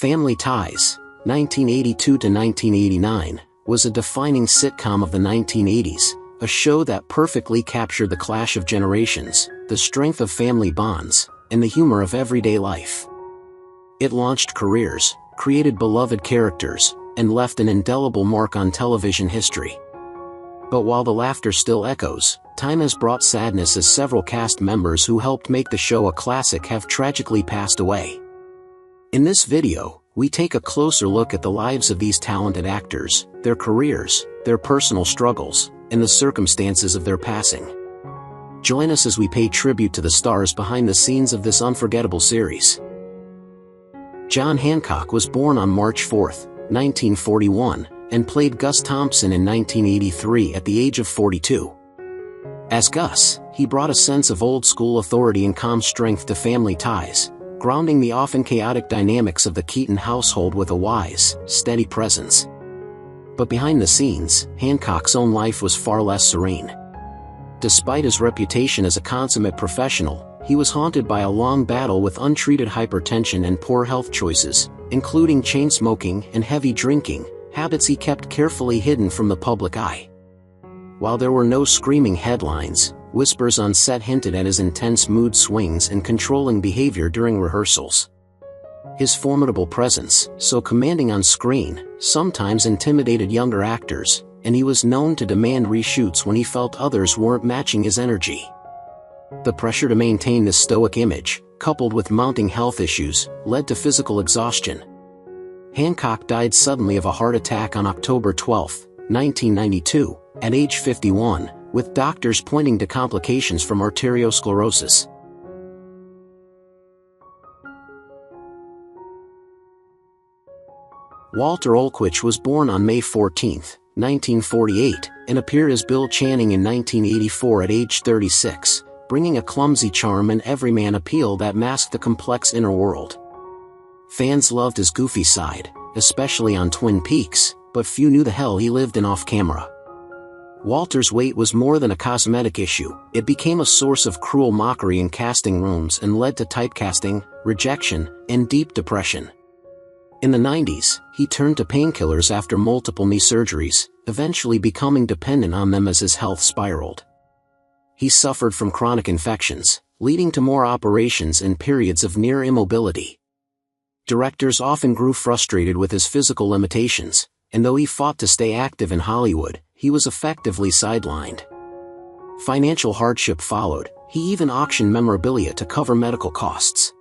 Family Ties, 1982 to 1989, was a defining sitcom of the 1980s, a show that perfectly captured the clash of generations, the strength of family bonds, and the humor of everyday life. It launched careers, created beloved characters, and left an indelible mark on television history. But while the laughter still echoes, time has brought sadness as several cast members who helped make the show a classic have tragically passed away. In this video, we take a closer look at the lives of these talented actors, their careers, their personal struggles, and the circumstances of their passing. Join us as we pay tribute to the stars behind the scenes of this unforgettable series. John Hancock was born on March 4, 1941, and played Gus Thompson in 1983 at the age of 42. As Gus, he brought a sense of old-school authority and calm strength to Family Ties, grounding the often chaotic dynamics of the Keaton household with a wise, steady presence. But behind the scenes, Hancock's own life was far less serene. Despite his reputation as a consummate professional, he was haunted by a long battle with untreated hypertension and poor health choices, including chain smoking and heavy drinking, habits he kept carefully hidden from the public eye. While there were no screaming headlines, whispers on set hinted at his intense mood swings and controlling behavior during rehearsals. His formidable presence, so commanding on screen, sometimes intimidated younger actors, and he was known to demand reshoots when he felt others weren't matching his energy. The pressure to maintain this stoic image, coupled with mounting health issues, led to physical exhaustion. Hancock died suddenly of a heart attack on October 12, 1992, at age 51, with doctors pointing to complications from arteriosclerosis. Walter Olitch was born on May 14, 1948, and appeared as Bill Channing in 1984 at age 36, bringing a clumsy charm and everyman appeal that masked the complex inner world. Fans loved his goofy side, especially on Twin Peaks, but few knew the hell he lived in off-camera. Walter's weight was more than a cosmetic issue, it became a source of cruel mockery in casting rooms and led to typecasting, rejection, and deep depression. In the 90s, he turned to painkillers after multiple knee surgeries, eventually becoming dependent on them as his health spiraled. He suffered from chronic infections, leading to more operations and periods of near immobility. Directors often grew frustrated with his physical limitations, and though he fought to stay active in Hollywood, he was effectively sidelined. Financial hardship followed, he even auctioned memorabilia to cover medical costs.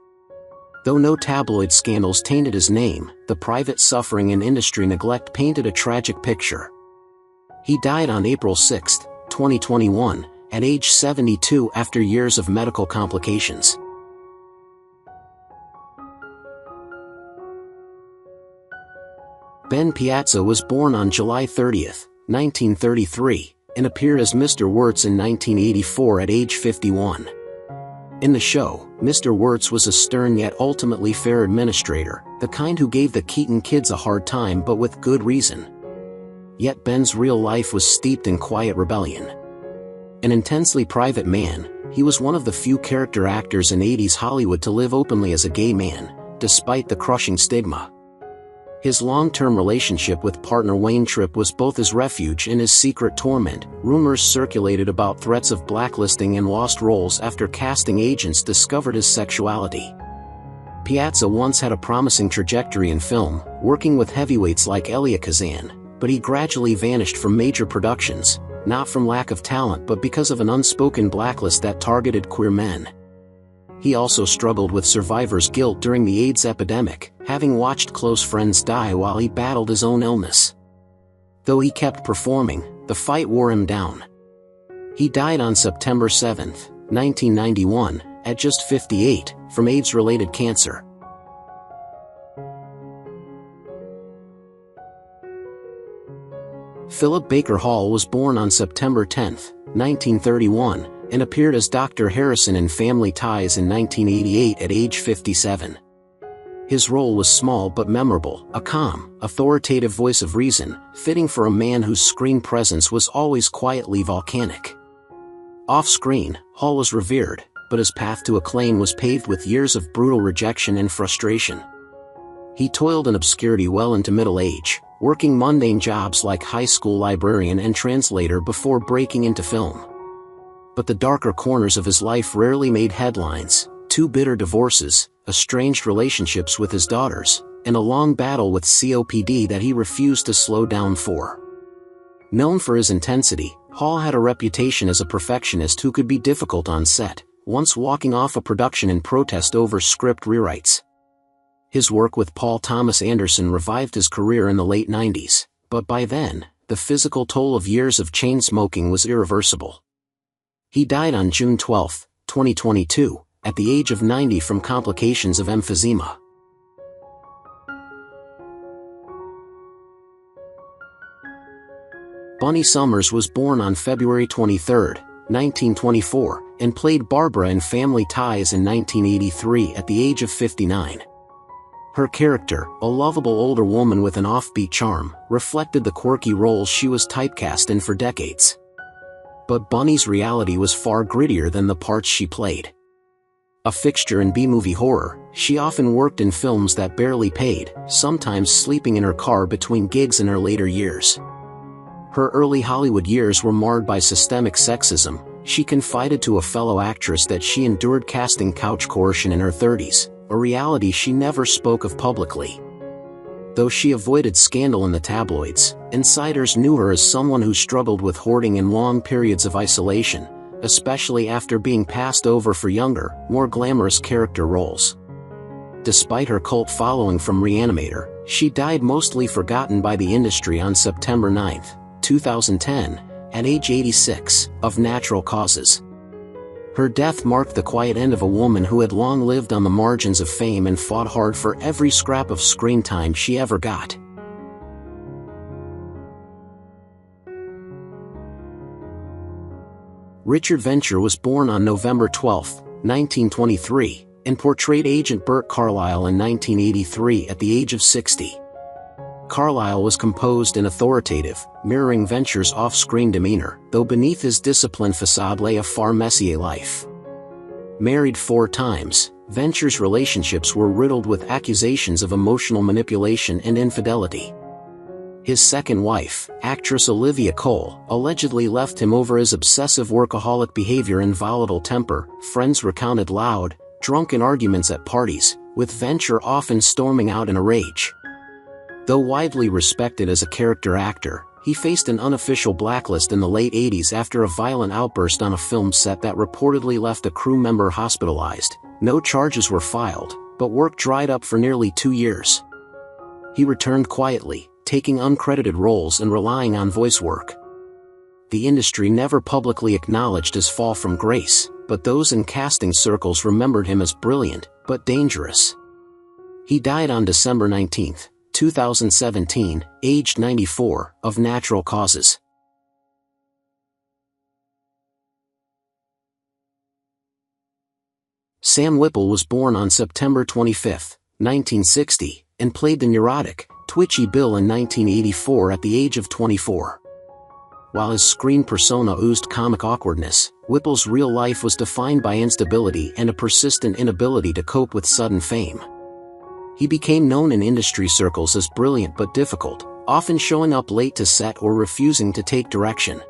Though no tabloid scandals tainted his name, the private suffering and industry neglect painted a tragic picture. He died on April 6, 2021, at age 72 after years of medical complications. Ben Piaza was born on July 30, 1933, and appeared as Mr. Wirtz in 1984 at age 51. In the show, Mr. Wirtz was a stern yet ultimately fair administrator, the kind who gave the Keaton kids a hard time but with good reason. Yet Ben's real life was steeped in quiet rebellion. An intensely private man, he was one of the few character actors in 80s Hollywood to live openly as a gay man, despite the crushing stigma. His long-term relationship with partner Wayne Tripp was both his refuge and his secret torment. Rumors circulated about threats of blacklisting and lost roles after casting agents discovered his sexuality. Piaza once had a promising trajectory in film, working with heavyweights like Elia Kazan, but he gradually vanished from major productions, not from lack of talent but because of an unspoken blacklist that targeted queer men. He also struggled with survivor's guilt during the AIDS epidemic, having watched close friends die while he battled his own illness. Though he kept performing, the fight wore him down. He died on September 7, 1991, at just 58, from AIDS-related cancer. Philip Baker Hall was born on September 10, 1931, and appeared as Dr. Harrison in Family Ties in 1988 at age 57. His role was small but memorable, a calm, authoritative voice of reason, fitting for a man whose screen presence was always quietly volcanic. Off-screen, Hall was revered, but his path to acclaim was paved with years of brutal rejection and frustration. He toiled in obscurity well into middle age, working mundane jobs like high school librarian and translator before breaking into film. But the darker corners of his life rarely made headlines: 2 bitter divorces, estranged relationships with his daughters, and a long battle with COPD that he refused to slow down for. Known for his intensity, Hall had a reputation as a perfectionist who could be difficult on set, once walking off a production in protest over script rewrites. His work with Paul Thomas Anderson revived his career in the late 90s, but by then, the physical toll of years of chain smoking was irreversible. He died on June 12, 2022, at the age of 90 from complications of emphysema. Bunny Summers was born on February 23, 1924, and played Barbara in Family Ties in 1983 at the age of 59. Her character, a lovable older woman with an offbeat charm, reflected the quirky roles she was typecast in for decades. But Bunny's reality was far grittier than the parts she played. A fixture in B-movie horror, she often worked in films that barely paid, sometimes sleeping in her car between gigs in her later years. Her early Hollywood years were marred by systemic sexism. She confided to a fellow actress that she endured casting couch coercion in her 30s, a reality she never spoke of publicly. Though she avoided scandal in the tabloids, insiders knew her as someone who struggled with hoarding and long periods of isolation, especially after being passed over for younger, more glamorous character roles. Despite her cult following from Reanimator, she died mostly forgotten by the industry on September 9, 2010, at age 86, of natural causes. Her death marked the quiet end of a woman who had long lived on the margins of fame and fought hard for every scrap of screen time she ever got. Richard Venture was born on November 12, 1923, and portrayed Agent Burt Carlyle in 1983 at the age of 60. Carlyle was composed and authoritative, mirroring Venture's off-screen demeanor, though beneath his disciplined facade lay a far messier life. Married 4 times, Venture's relationships were riddled with accusations of emotional manipulation and infidelity. His second wife, actress Olivia Cole, allegedly left him over his obsessive workaholic behavior and volatile temper. Friends recounted loud, drunken arguments at parties, with Venture often storming out in a rage. Though widely respected as a character actor, he faced an unofficial blacklist in the late 80s after a violent outburst on a film set that reportedly left a crew member hospitalized. No charges were filed, but work dried up for nearly 2 years. He returned quietly, taking uncredited roles and relying on voice work. The industry never publicly acknowledged his fall from grace, but those in casting circles remembered him as brilliant, but dangerous. He died on December 19, 2017, aged 94, of natural causes. Sam Whipple was born on September 25, 1960, and played the neurotic, twitchy Bill in 1984 at the age of 24. While his screen persona oozed comic awkwardness, Whipple's real life was defined by instability and a persistent inability to cope with sudden fame. He became known in industry circles as brilliant but difficult, often showing up late to set or refusing to take direction.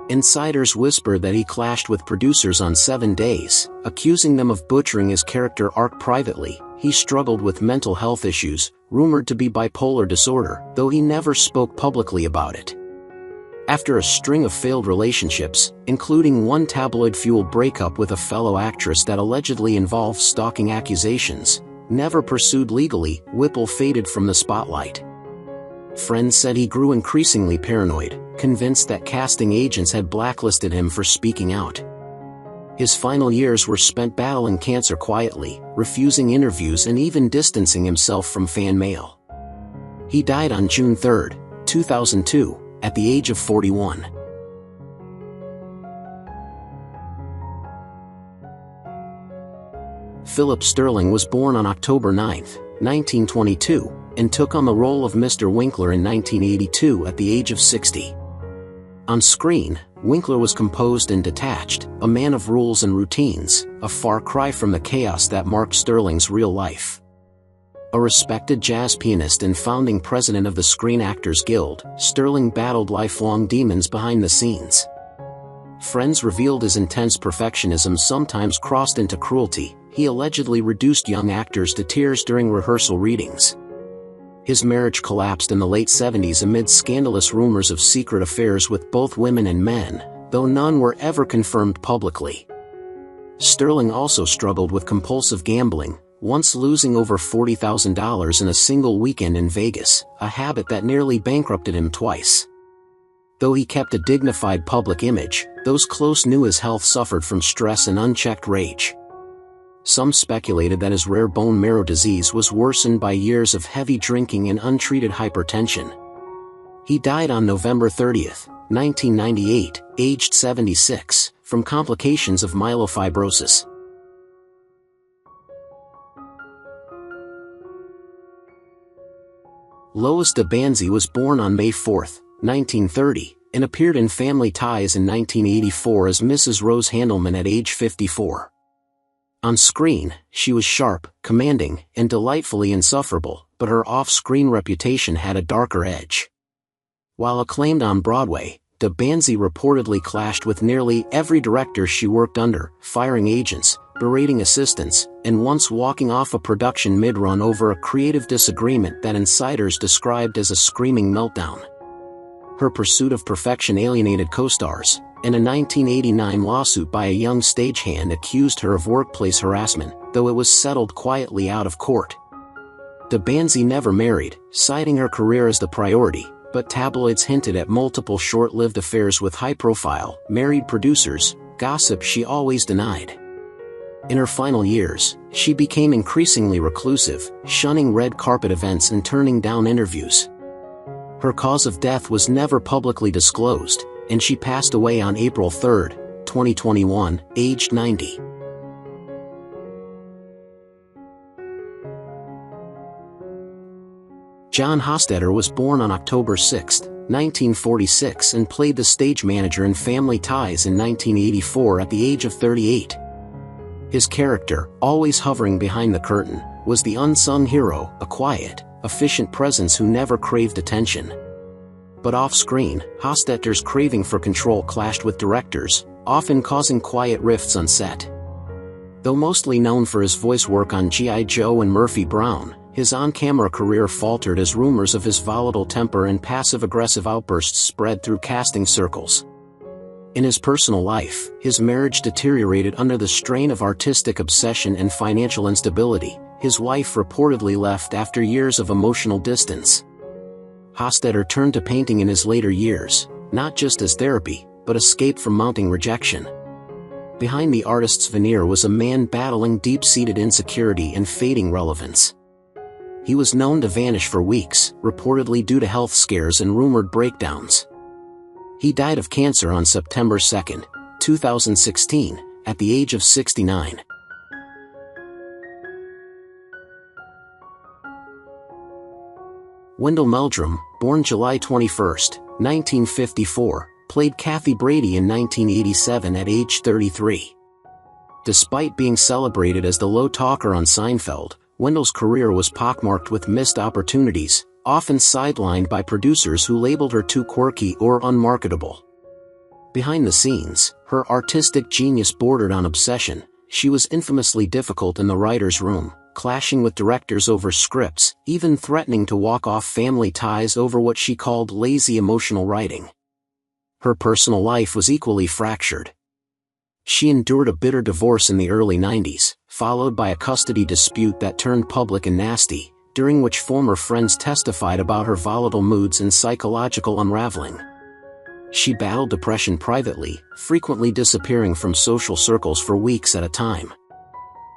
Insiders whispered that he clashed with producers on 7 days, accusing them of butchering his character arc privately. He struggled with mental health issues, rumored to be bipolar disorder, though he never spoke publicly about it. After a string of failed relationships, including one tabloid-fueled breakup with a fellow actress that allegedly involved stalking accusations, never pursued legally, Whipple faded from the spotlight. Friends said he grew increasingly paranoid, convinced that casting agents had blacklisted him for speaking out. His final years were spent battling cancer quietly, refusing interviews and even distancing himself from fan mail. He died on June 3, 2002, at the age of 41. Philip Sterling was born on October 9, 1922, and took on the role of Mr. Winkler in 1982 at the age of 60. On screen, Winkler was composed and detached, a man of rules and routines, a far cry from the chaos that marked Sterling's real life. A respected jazz pianist and founding president of the Screen Actors Guild, Sterling battled lifelong demons behind the scenes. Friends revealed his intense perfectionism sometimes crossed into cruelty. He allegedly reduced young actors to tears during rehearsal readings. His marriage collapsed in the late 70s amid scandalous rumors of secret affairs with both women and men, though none were ever confirmed publicly. Sterling also struggled with compulsive gambling, once losing over $40,000 in a single weekend in Vegas, a habit that nearly bankrupted him twice. Though he kept a dignified public image, those close knew his health suffered from stress and unchecked rage. Some speculated that his rare bone marrow disease was worsened by years of heavy drinking and untreated hypertension. He died on November 30, 1998, aged 76, from complications of myelofibrosis. Lois Deanzi was born on May 4, 1930, and appeared in Family Ties in 1984 as Mrs. Rose Handelman at age 54. On screen, she was sharp, commanding, and delightfully insufferable, but her off-screen reputation had a darker edge. While acclaimed on Broadway, Deanzi reportedly clashed with nearly every director she worked under, firing agents, berating assistants, and once walking off a production mid-run over a creative disagreement that insiders described as a screaming meltdown. Her pursuit of perfection alienated co-stars, and a 1989 lawsuit by a young stagehand accused her of workplace harassment, though it was settled quietly out of court. Deanzi never married, citing her career as the priority, but tabloids hinted at multiple short-lived affairs with high-profile, married producers, gossip she always denied. In her final years, she became increasingly reclusive, shunning red carpet events and turning down interviews. Her cause of death was never publicly disclosed, and she passed away on April 3, 2021, aged 90. John Hostetter was born on October 6, 1946 and played the stage manager in Family Ties in 1984 at the age of 38. His character, always hovering behind the curtain, was the unsung hero, a quiet, efficient presence who never craved attention. But off-screen, Hostetter's craving for control clashed with directors, often causing quiet rifts on set. Though mostly known for his voice work on G.I. Joe and Murphy Brown, his on-camera career faltered as rumors of his volatile temper and passive-aggressive outbursts spread through casting circles. In his personal life, his marriage deteriorated under the strain of artistic obsession and financial instability. His wife reportedly left after years of emotional distance. Hostetter turned to painting in his later years, not just as therapy, but escape from mounting rejection. Behind the artist's veneer was a man battling deep-seated insecurity and fading relevance. He was known to vanish for weeks, reportedly due to health scares and rumored breakdowns. He died of cancer on September 2, 2016, at the age of 69. Wendell Meldrum, born July 21, 1954, played Kathy Brady in 1987 at age 33. Despite being celebrated as the low talker on Seinfeld, Wendell's career was pockmarked with missed opportunities, often sidelined by producers who labeled her too quirky or unmarketable. Behind the scenes, her artistic genius bordered on obsession. She was infamously difficult in the writer's room, clashing with directors over scripts, even threatening to walk off Family Ties over what she called lazy emotional writing. Her personal life was equally fractured. She endured a bitter divorce in the early 90s, followed by a custody dispute that turned public and nasty, during which former friends testified about her volatile moods and psychological unraveling. She battled depression privately, frequently disappearing from social circles for weeks at a time.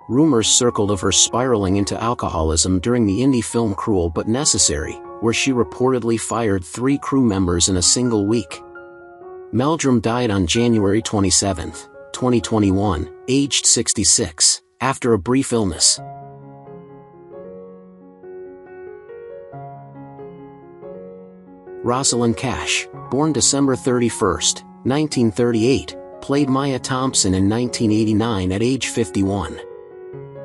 Rumors circled of her spiraling into alcoholism during the indie film Cruel But Necessary, where she reportedly fired 3 crew members in a single week. Meldrum died on January 27, 2021, aged 66, after a brief illness. Roseanne Cash, born December 31, 1938, played Maya Thompson in 1989 at age 51.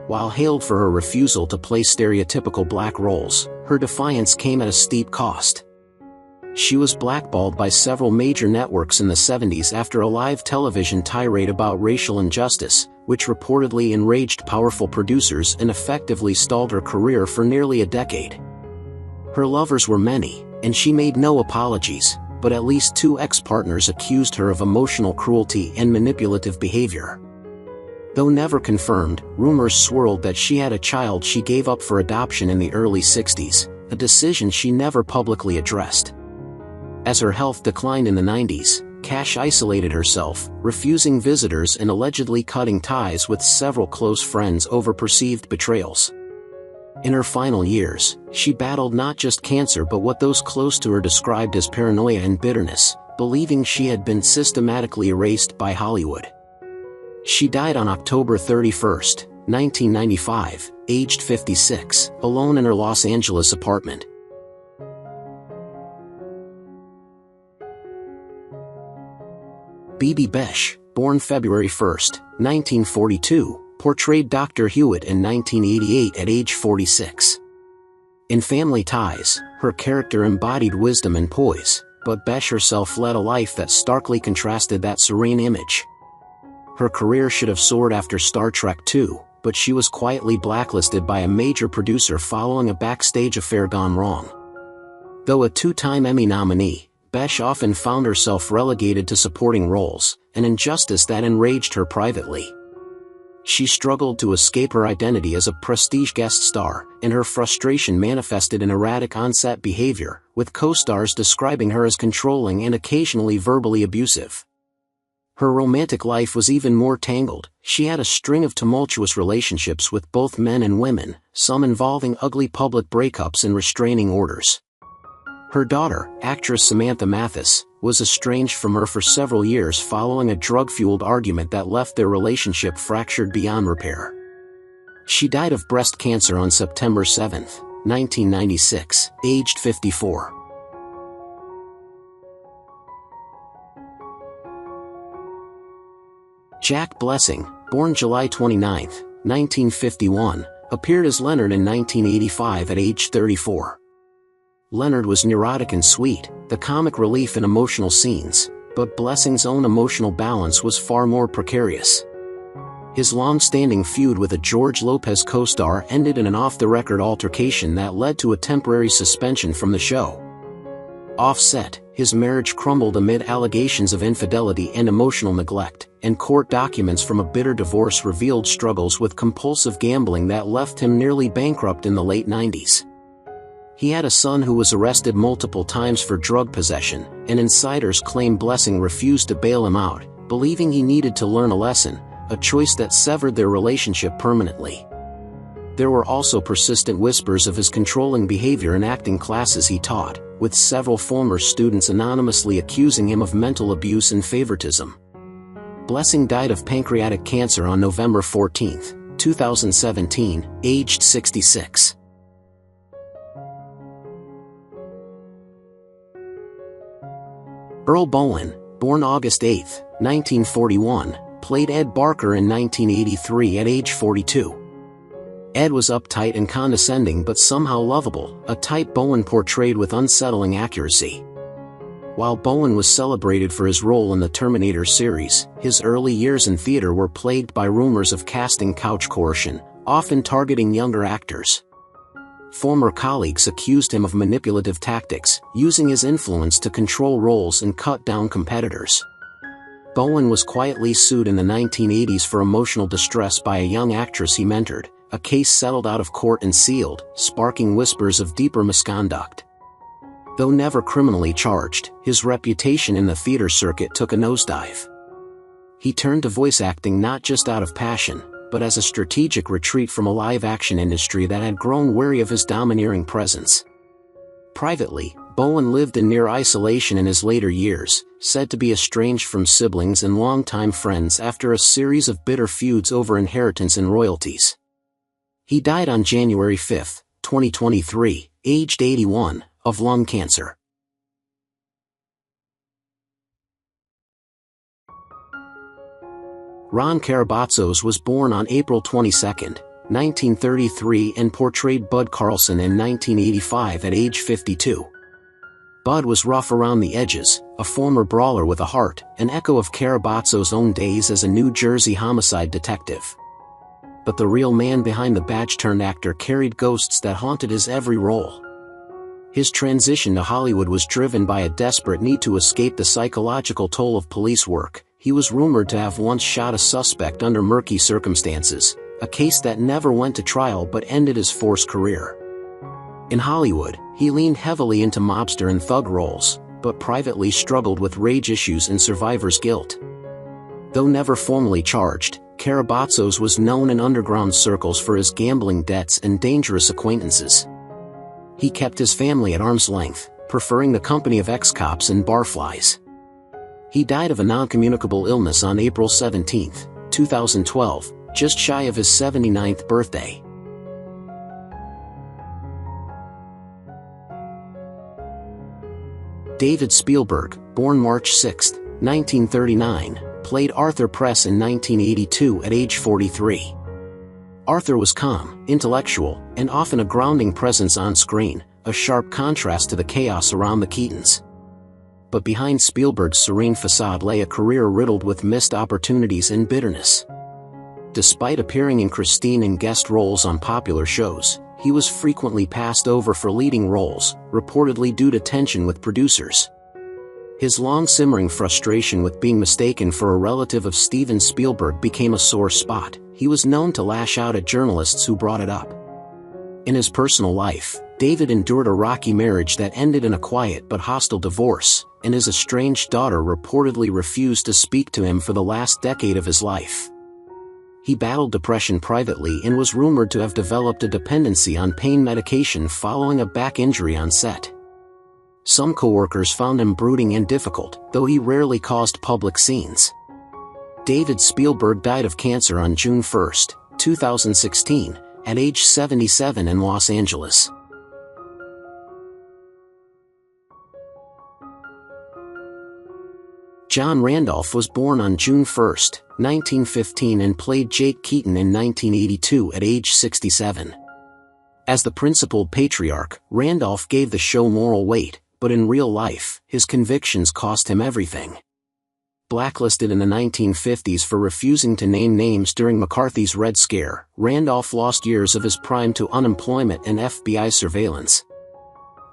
While hailed for her refusal to play stereotypical black roles, her defiance came at a steep cost. She was blackballed by several major networks in the 70s after a live television tirade about racial injustice, which reportedly enraged powerful producers and effectively stalled her career for nearly a decade. Her lovers were many, and she made no apologies, but at least 2 ex-partners accused her of emotional cruelty and manipulative behavior. Though never confirmed, rumors swirled that she had a child she gave up for adoption in the early 60s, a decision she never publicly addressed. As her health declined in the 90s, Cash isolated herself, refusing visitors and allegedly cutting ties with several close friends over perceived betrayals. In her final years, she battled not just cancer but what those close to her described as paranoia and bitterness, believing she had been systematically erased by Hollywood. She died on October 31, 1995, aged 56, alone in her Los Angeles apartment. Bebe Besch, born February 1, 1942, portrayed Dr. Hewitt in 1988 at age 46. In Family Ties, her character embodied wisdom and poise, but Besch herself led a life that starkly contrasted that serene image. Her career should have soared after Star Trek II, but she was quietly blacklisted by a major producer following a backstage affair gone wrong. Though a 2-time Emmy nominee, Besch often found herself relegated to supporting roles, an injustice that enraged her privately. She struggled to escape her identity as a prestige guest star, and her frustration manifested in erratic on-set behavior, with co-stars describing her as controlling and occasionally verbally abusive. Her romantic life was even more tangled. She had a string of tumultuous relationships with both men and women, some involving ugly public breakups and restraining orders. Her daughter, actress Samantha Mathis, was estranged from her for several years following a drug-fueled argument that left their relationship fractured beyond repair. She died of breast cancer on September 7, 1996, aged 54. Jack Blessing, born July 29, 1951, appeared as Leonard in 1985 at age 34. Leonard was neurotic and sweet, the comic relief in emotional scenes, but Blessing's own emotional balance was far more precarious. His long-standing feud with a George Lopez co-star ended in an off-the-record altercation that led to a temporary suspension from the show. Off-set, his marriage crumbled amid allegations of infidelity and emotional neglect, and court documents from a bitter divorce revealed struggles with compulsive gambling that left him nearly bankrupt in the late 90s. He had a son who was arrested multiple times for drug possession, and insiders claim Blessing refused to bail him out, believing he needed to learn a lesson, a choice that severed their relationship permanently. There were also persistent whispers of his controlling behavior in acting classes he taught, with several former students anonymously accusing him of mental abuse and favoritism. Blessing died of pancreatic cancer on November 14, 2017, aged 66. Earl Bowen, born August 8, 1941, played Ed Barker in 1983 at age 42. Ed was uptight and condescending but somehow lovable, a type Bowen portrayed with unsettling accuracy. While Bowen was celebrated for his role in the Terminator series, his early years in theater were plagued by rumors of casting couch coercion, often targeting younger actors. Former colleagues accused him of manipulative tactics, using his influence to control roles and cut down competitors. Bowen was quietly sued in the 1980s for emotional distress by a young actress he mentored, a case settled out of court and sealed, sparking whispers of deeper misconduct. Though never criminally charged, his reputation in the theater circuit took a nosedive. He turned to voice acting not just out of passion, but as a strategic retreat from a live-action industry that had grown wary of his domineering presence. Privately, Bowen lived in near isolation in his later years, said to be estranged from siblings and longtime friends after a series of bitter feuds over inheritance and royalties. He died on January 5, 2023, aged 81, of lung cancer. Ron Carabatos was born on April 22, 1933 and portrayed Bud Carlson in 1985 at age 52. Bud was rough around the edges, a former brawler with a heart, an echo of Carabatos' own days as a New Jersey homicide detective. But the real man behind the badge-turned-actor carried ghosts that haunted his every role. His transition to Hollywood was driven by a desperate need to escape the psychological toll of police work. He was rumored to have once shot a suspect under murky circumstances, a case that never went to trial but ended his forced career. In Hollywood, he leaned heavily into mobster and thug roles, but privately struggled with rage issues and survivor's guilt. Though never formally charged, Carabatos was known in underground circles for his gambling debts and dangerous acquaintances. He kept his family at arm's length, preferring the company of ex-cops and barflies. He died of a non-communicable illness on April 17, 2012, just shy of his 79th birthday. David Spielberg, born March 6, 1939, played Arthur Press in 1982 at age 43. Arthur was calm, intellectual, and often a grounding presence on screen, a sharp contrast to the chaos around the Keatons. But behind Spielberg's serene facade lay a career riddled with missed opportunities and bitterness. Despite appearing in Christine and guest roles on popular shows, he was frequently passed over for leading roles, reportedly due to tension with producers. His long-simmering frustration with being mistaken for a relative of Steven Spielberg became a sore spot. He was known to lash out at journalists who brought it up. In his personal life, David endured a rocky marriage that ended in a quiet but hostile divorce, and his estranged daughter reportedly refused to speak to him for the last decade of his life. He battled depression privately and was rumored to have developed a dependency on pain medication following a back injury on set. Some coworkers found him brooding and difficult, though he rarely caused public scenes. David Spielberg died of cancer on June 1, 2016, at age 77 in Los Angeles. John Randolph was born on June 1, 1915 and played Jake Keaton in 1982 at age 67. As the principal patriarch, Randolph gave the show moral weight, but in real life, his convictions cost him everything. Blacklisted in the 1950s for refusing to name names during McCarthy's Red Scare, Randolph lost years of his prime to unemployment and FBI surveillance.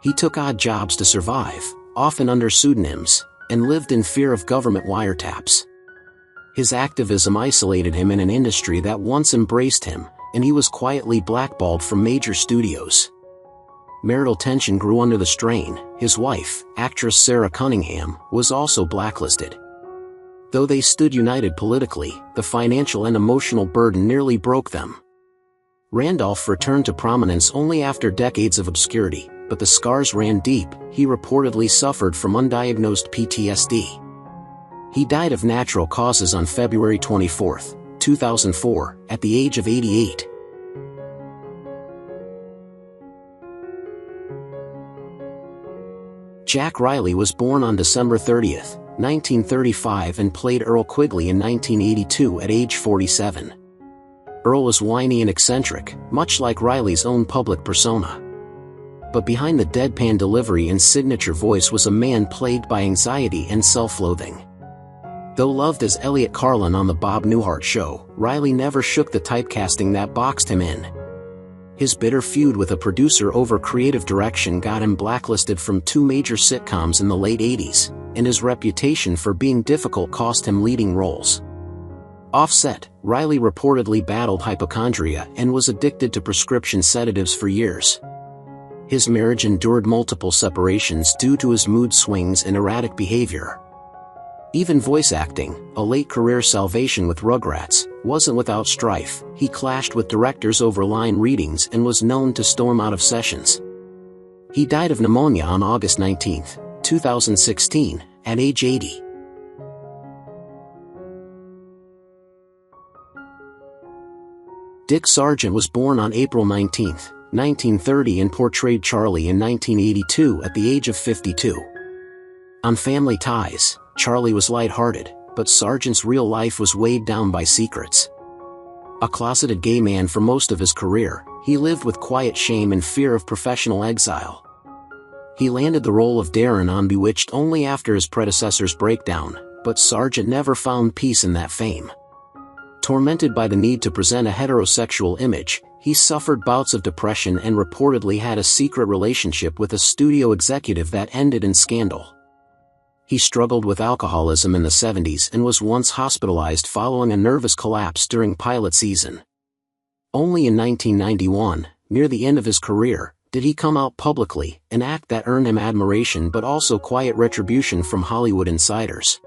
He took odd jobs to survive, often under pseudonyms, and lived in fear of government wiretaps. His activism isolated him in an industry that once embraced him, and he was quietly blackballed from major studios. Marital tension grew under the strain. His wife, actress Sarah Cunningham, was also blacklisted. Though they stood united politically, the financial and emotional burden nearly broke them. Randolph returned to prominence only after decades of obscurity, but the scars ran deep. He reportedly suffered from undiagnosed PTSD. He died of natural causes on February 24, 2004, at the age of 88. Jack Riley was born on December 30, 1935 and played Earl Quigley in 1982 at age 47. Earl was whiny and eccentric, much like Riley's own public persona. But behind the deadpan delivery and signature voice was a man plagued by anxiety and self-loathing. Though loved as Elliot Carlin on The Bob Newhart Show, Riley never shook the typecasting that boxed him in. His bitter feud with a producer over creative direction got him blacklisted from 2 major sitcoms in the late 80s, and his reputation for being difficult cost him leading roles. Off-set, Riley reportedly battled hypochondria and was addicted to prescription sedatives for years. His marriage endured multiple separations due to his mood swings and erratic behavior. Even voice acting, a late career salvation with Rugrats, wasn't without strife. He clashed with directors over line readings and was known to storm out of sessions. He died of pneumonia on August 19, 2016, at age 80. Dick Sargent was born on April 19, 1930 and portrayed Charlie in 1982 at the age of 52. On Family Ties, Charlie was light-hearted, but Sargent's real life was weighed down by secrets. A closeted gay man for most of his career, he lived with quiet shame and fear of professional exile. He landed the role of Darren on Bewitched only after his predecessor's breakdown, but Sargent never found peace in that fame. Tormented by the need to present a heterosexual image, he suffered bouts of depression and reportedly had a secret relationship with a studio executive that ended in scandal. He struggled with alcoholism in the 70s and was once hospitalized following a nervous collapse during pilot season. Only in 1991, near the end of his career, did he come out publicly, an act that earned him admiration but also quiet retribution from Hollywood insiders.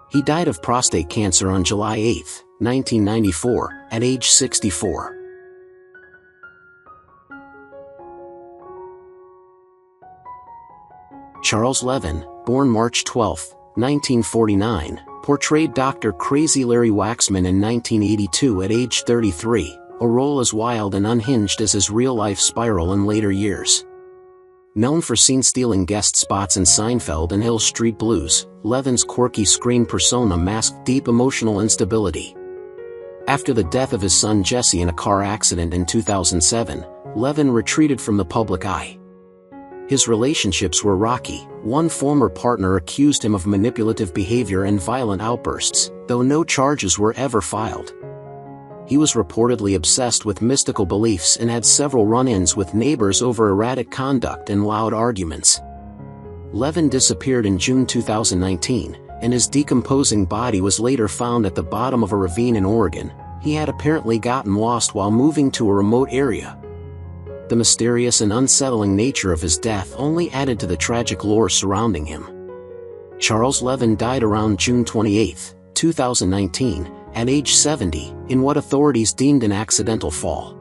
He died of prostate cancer on July 8, 1994, at age 64. Charles Leaven, born March 12, 1949, portrayed Dr. Crazy Larry Waxman in 1982 at age 33, a role as wild and unhinged as his real-life spiral in later years. Known for scene-stealing guest spots in Seinfeld and Hill Street Blues, Leaven's quirky screen persona masked deep emotional instability. After the death of his son Jesse in a car accident in 2007, Leaven retreated from the public eye. His relationships were rocky. One former partner accused him of manipulative behavior and violent outbursts, though no charges were ever filed. He was reportedly obsessed with mystical beliefs and had several run-ins with neighbors over erratic conduct and loud arguments. Leaven disappeared in June 2019, and his decomposing body was later found at the bottom of a ravine in Oregon. He had apparently gotten lost while moving to a remote area. The mysterious and unsettling nature of his death only added to the tragic lore surrounding him. Charles Leaven died around June 28, 2019, at age 70, in what authorities deemed an accidental fall.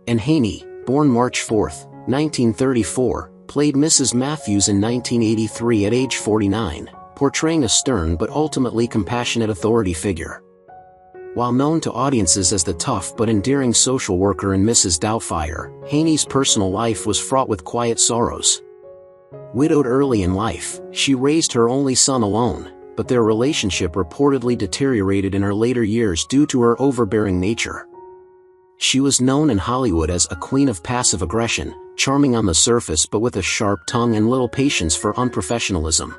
Anne Haney, born March 4, 1934, played Mrs. Matthews in 1983 at age 49, portraying a stern but ultimately compassionate authority figure. While known to audiences as the tough but endearing social worker in Mrs. Doubtfire, Haney's personal life was fraught with quiet sorrows. Widowed early in life, she raised her only son alone, but their relationship reportedly deteriorated in her later years due to her overbearing nature. She was known in Hollywood as a queen of passive aggression, charming on the surface but with a sharp tongue and little patience for unprofessionalism.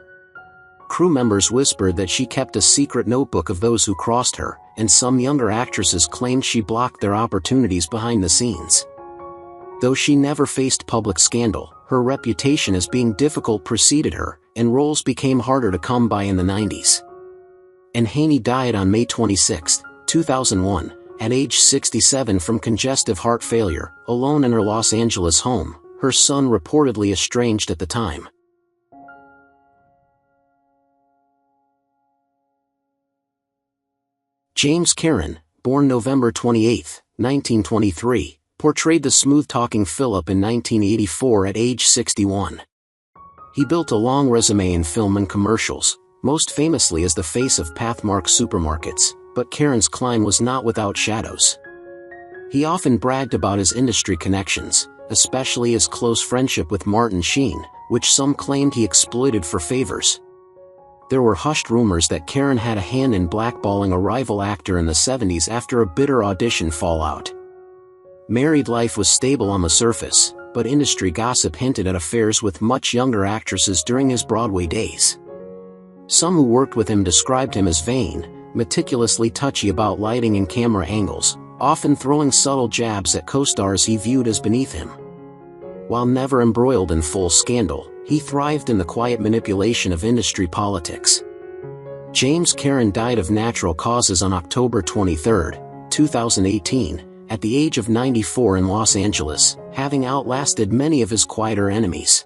Crew members whispered that she kept a secret notebook of those who crossed her, and some younger actresses claimed she blocked their opportunities behind the scenes. Though she never faced public scandal, her reputation as being difficult preceded her, and roles became harder to come by in the 90s. Anne Haney died on May 26, 2001, at age 67 from congestive heart failure, alone in her Los Angeles home, her son reportedly estranged at the time. James Karen, born November 28, 1923, portrayed the smooth-talking Philip in 1984 at age 61. He built a long resume in film and commercials, most famously as the face of Pathmark supermarkets, but Karen's climb was not without shadows. He often bragged about his industry connections, especially his close friendship with Martin Sheen, which some claimed he exploited for favors. There were hushed rumors that Karen had a hand in blackballing a rival actor in the 70s after a bitter audition fallout. Married life was stable on the surface, but industry gossip hinted at affairs with much younger actresses during his Broadway days. Some who worked with him described him as vain, meticulously touchy about lighting and camera angles, often throwing subtle jabs at co-stars he viewed as beneath him. While never embroiled in full scandal, he thrived in the quiet manipulation of industry politics. James Karen died of natural causes on October 23, 2018, at the age of 94 in Los Angeles, having outlasted many of his quieter enemies.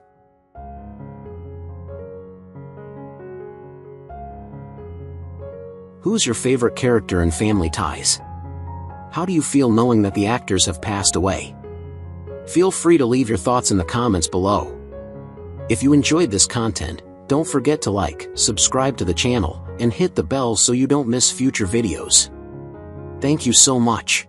Who's your favorite character in Family Ties? How do you feel knowing that the actors have passed away? Feel free to leave your thoughts in the comments below. If you enjoyed this content, don't forget to like, subscribe to the channel, and hit the bell so you don't miss future videos. Thank you so much.